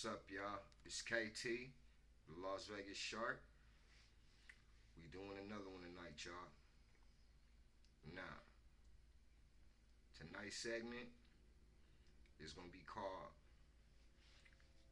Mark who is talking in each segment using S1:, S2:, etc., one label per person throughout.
S1: What's up, y'all? It's KT, the Las Vegas Shark. We doing another one tonight, y'all. Now, tonight's segment is gonna be called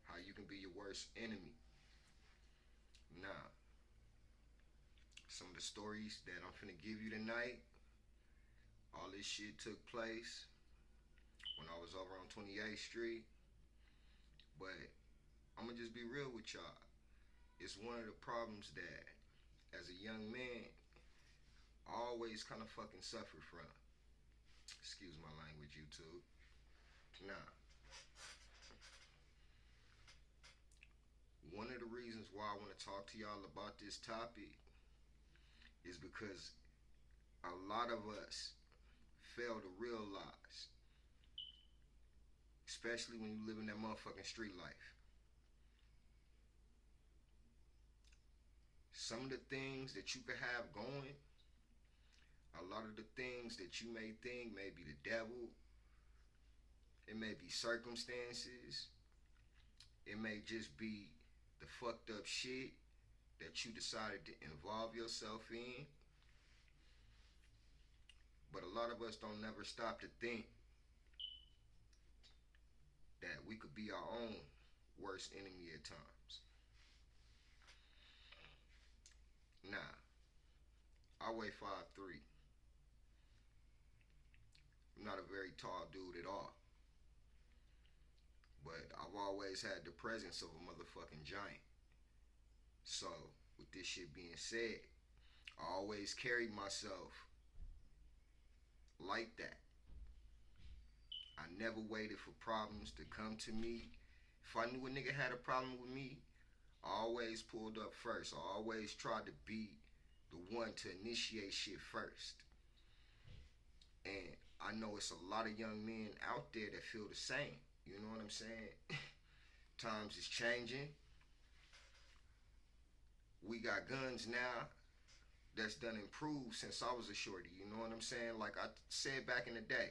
S1: "How You Can Be Your Worst Enemy." Now, some of the stories that I'm finna give you tonight, all this shit took place when I was over on 28th Street. But I'm gonna just be real with y'all. It's one of the problems that, as a young man, I always kind of fucking suffered from. Excuse my language, YouTube. Now, one of the reasons why I want to talk to y'all about this topic is because a lot of us fail to realize, especially when you live in that motherfucking street life, some of the things that you could have going, a lot of the things that you may think may be the devil, it may be circumstances, it may just be the fucked up shit that you decided to involve yourself in. But a lot of us don't never stop to think that we could be our own worst enemy at times. Now, I weigh 5'3". I'm not a very tall dude at all. But I've always had the presence of a motherfucking giant. So, with this shit being said, I always carried myself like that. I never waited for problems to come to me. If I knew a nigga had a problem with me, I always pulled up first. I always tried to be the one to initiate shit first. And I know it's a lot of young men out there that feel the same. You know what I'm saying? Times is changing. We got guns now that's done improved since I was a shorty. You know what I'm saying? Like I said back in the day,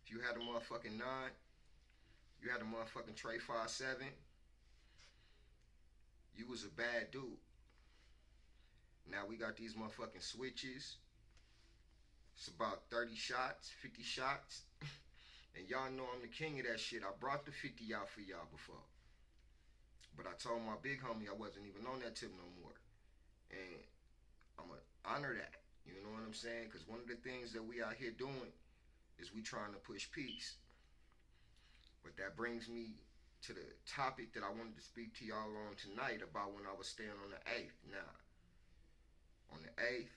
S1: if you had a motherfucking 9, you had a motherfucking Trey 5.7, you was a bad dude. Now we got these motherfucking switches. It's about 30 shots, 50 shots. And y'all know I'm the king of that shit. I brought the 50 out for y'all before. But I told my big homie I wasn't even on that tip no more. And I'm going to honor that. You know what I'm saying? Because one of the things that we out here doing is we trying to push peace. But that brings me to the topic that I wanted to speak to y'all on tonight about when I was staying on the 8th. Now, on the 8th,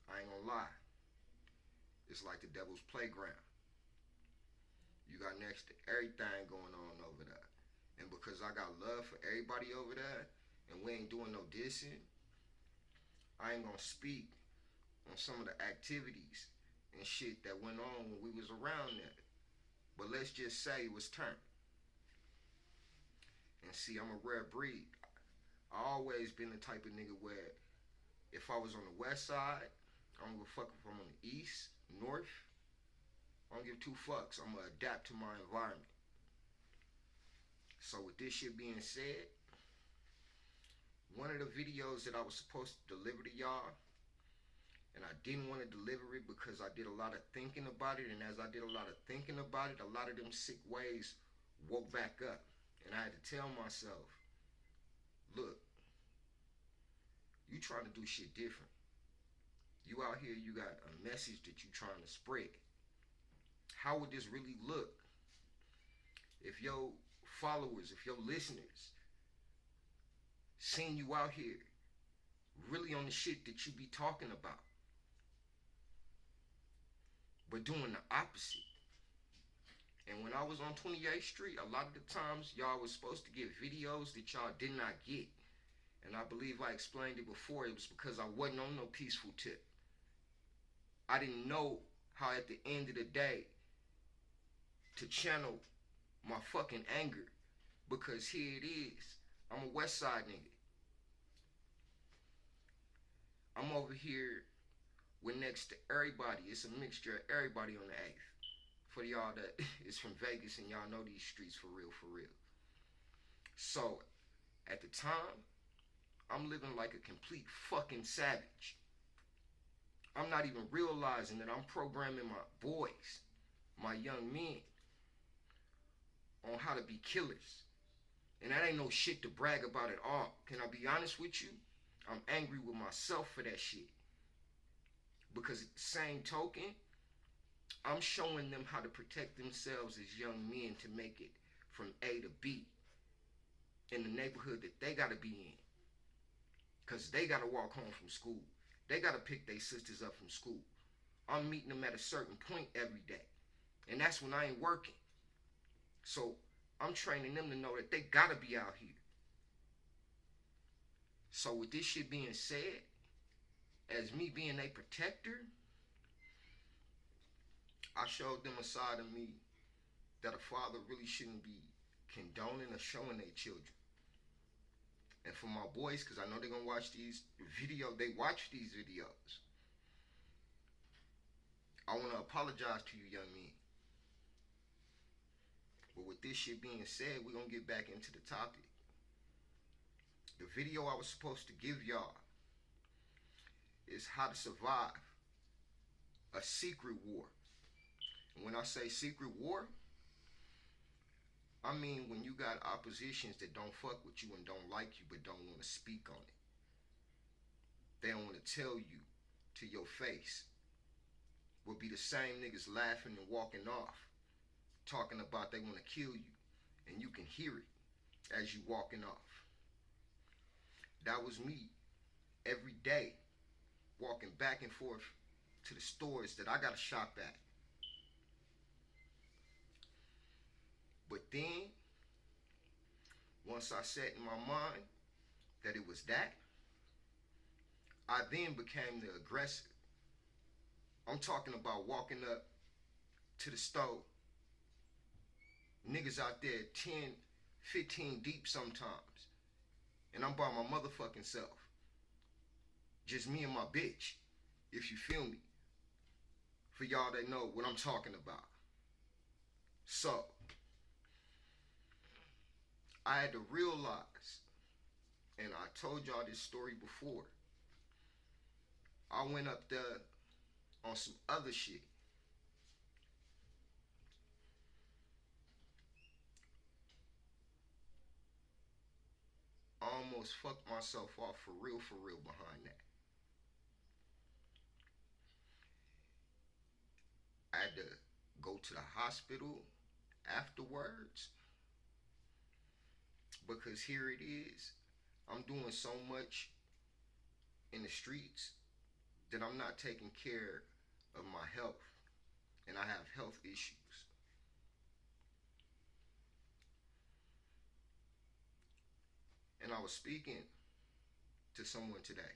S1: I ain't gonna lie, it's like the devil's playground. You got next to everything going on over there. And because I got love for everybody over there, and we ain't doing no dissing, I ain't gonna speak on some of the activities and shit that went on when we was around there. But let's just say it was turned. And see, I'm a rare breed. I always been the type of nigga where if I was on the west side, I don't give a fuck if I'm on the east, north. I don't give two fucks. I'm gonna adapt to my environment. So with this shit being said, one of the videos that I was supposed to deliver to y'all, and I didn't want to deliver it because I did a lot of thinking about it, and as I did a lot of thinking about it, a lot of them sick ways woke back up. And I had to tell myself, look, you trying to do shit different. You out here, you got a message that you trying to spread. How would this really look if your followers, if your listeners seen you out here really on the shit that you be talking about, but doing the opposite? And when I was on 28th Street, a lot of the times y'all was supposed to get videos that y'all did not get. And I believe I explained it before. It was because I wasn't on no peaceful tip. I didn't know how at the end of the day to channel my fucking anger, because here it is. I'm a west side nigga. I'm over here with next to everybody. It's a mixture of everybody on the 8th. For y'all that is from Vegas and y'all know these streets for real, for real. So at the time, I'm living like a complete fucking savage. I'm not even realizing that I'm programming my boys, my young men, on how to be killers. And that ain't no shit to brag about at all. Can I be honest with you? I'm angry with myself for that shit. Because at the same token, I'm showing them how to protect themselves as young men to make it from A to B in the neighborhood that they gotta be in. Because they gotta walk home from school. They gotta pick their sisters up from school. I'm meeting them at a certain point every day. And that's when I ain't working. So I'm training them to know that they gotta be out here. So with this shit being said, as me being a protector, I showed them a side of me that a father really shouldn't be condoning or showing their children. And for my boys, because I know they're going to watch these videos, they watch these videos. I want to apologize to you young men. But with this shit being said, we're going to get back into the topic. The video I was supposed to give y'all is how to survive a secret war. And when I say secret war, I mean when you got oppositions that don't fuck with you and don't like you but don't want to speak on it. They don't want to tell you to your face. Will be the same niggas laughing and walking off, talking about they want to kill you, and you can hear it as you walking off. That was me every day, walking back and forth to the stores that I got to shop at. But then, once I set in my mind that it was that, I then became the aggressor. I'm talking about walking up to the store. Niggas out there 10, 15 deep sometimes. And I'm by my motherfucking self. Just me and my bitch, if you feel me. For y'all that know what I'm talking about. So, I had to realize, and I told y'all this story before, I went up there on some other shit. I almost fucked myself off for real behind that. I had to go to the hospital afterwards because here it is. I'm doing so much in the streets that I'm not taking care of my health, and I have health issues. And I was speaking to someone today,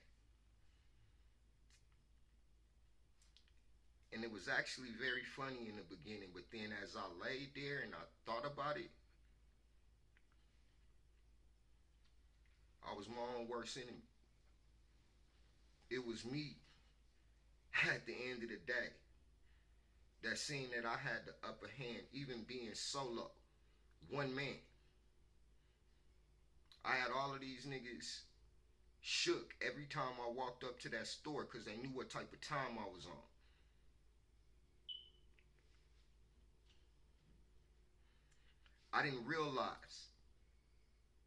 S1: and it was actually very funny in the beginning, but then as I laid there and I thought about it, I was my own worst enemy. It was me at the end of the day that seen that I had the upper hand, even being solo, one man. I had all of these niggas shook every time I walked up to that store because they knew what type of time I was on. I didn't realize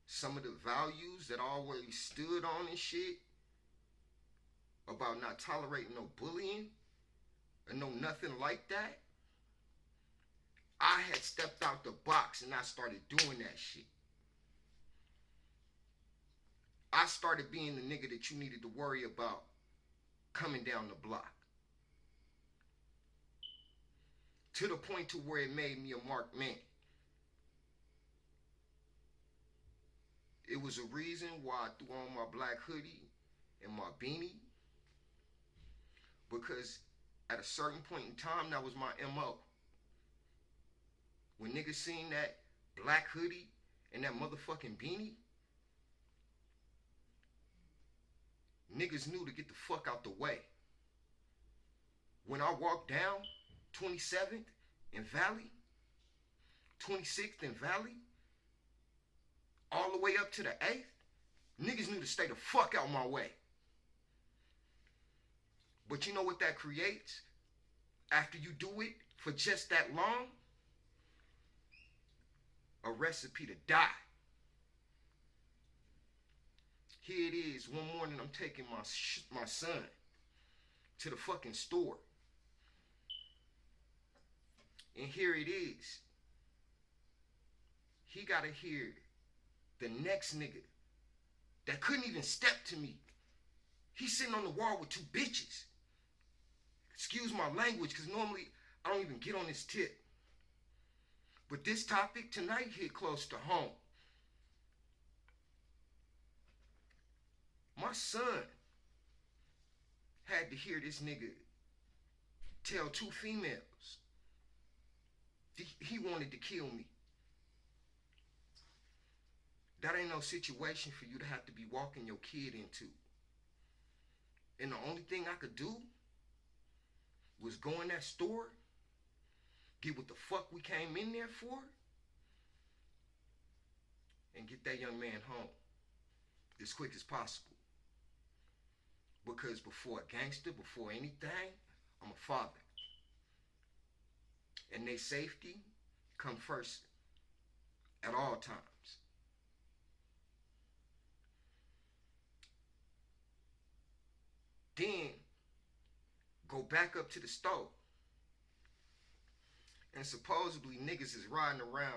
S1: some of the values that I always stood on and shit about not tolerating no bullying or no nothing like that. I had stepped out the box and I started doing that shit. I started being the nigga that you needed to worry about coming down the block. To the point to where it made me a marked man. It was a reason why I threw on my black hoodie and my beanie. Because at a certain point in time, that was my MO. When niggas seen that black hoodie and that motherfucking beanie, niggas knew to get the fuck out the way. When I walked down 27th and Valley, 26th and Valley, all the way up to the 8th, niggas need to stay the fuck out my way. But you know what that creates? After you do it for just that long? A recipe to die. Here it is. One morning I'm taking my son to the fucking store. And here it is. He gotta hear the next nigga that couldn't even step to me. He's sitting on the wall with 2 bitches. Excuse my language, because normally I don't even get on this tip. But this topic tonight hit close to home. My son had to hear this nigga tell 2 females he wanted to kill me. That ain't no situation for you to have to be walking your kid into. And the only thing I could do was go in that store, get what the fuck we came in there for, and get that young man home as quick as possible. Because before a gangster, before anything, I'm a father. And their safety come first at all times. Then go back up to the stove. And supposedly niggas is riding around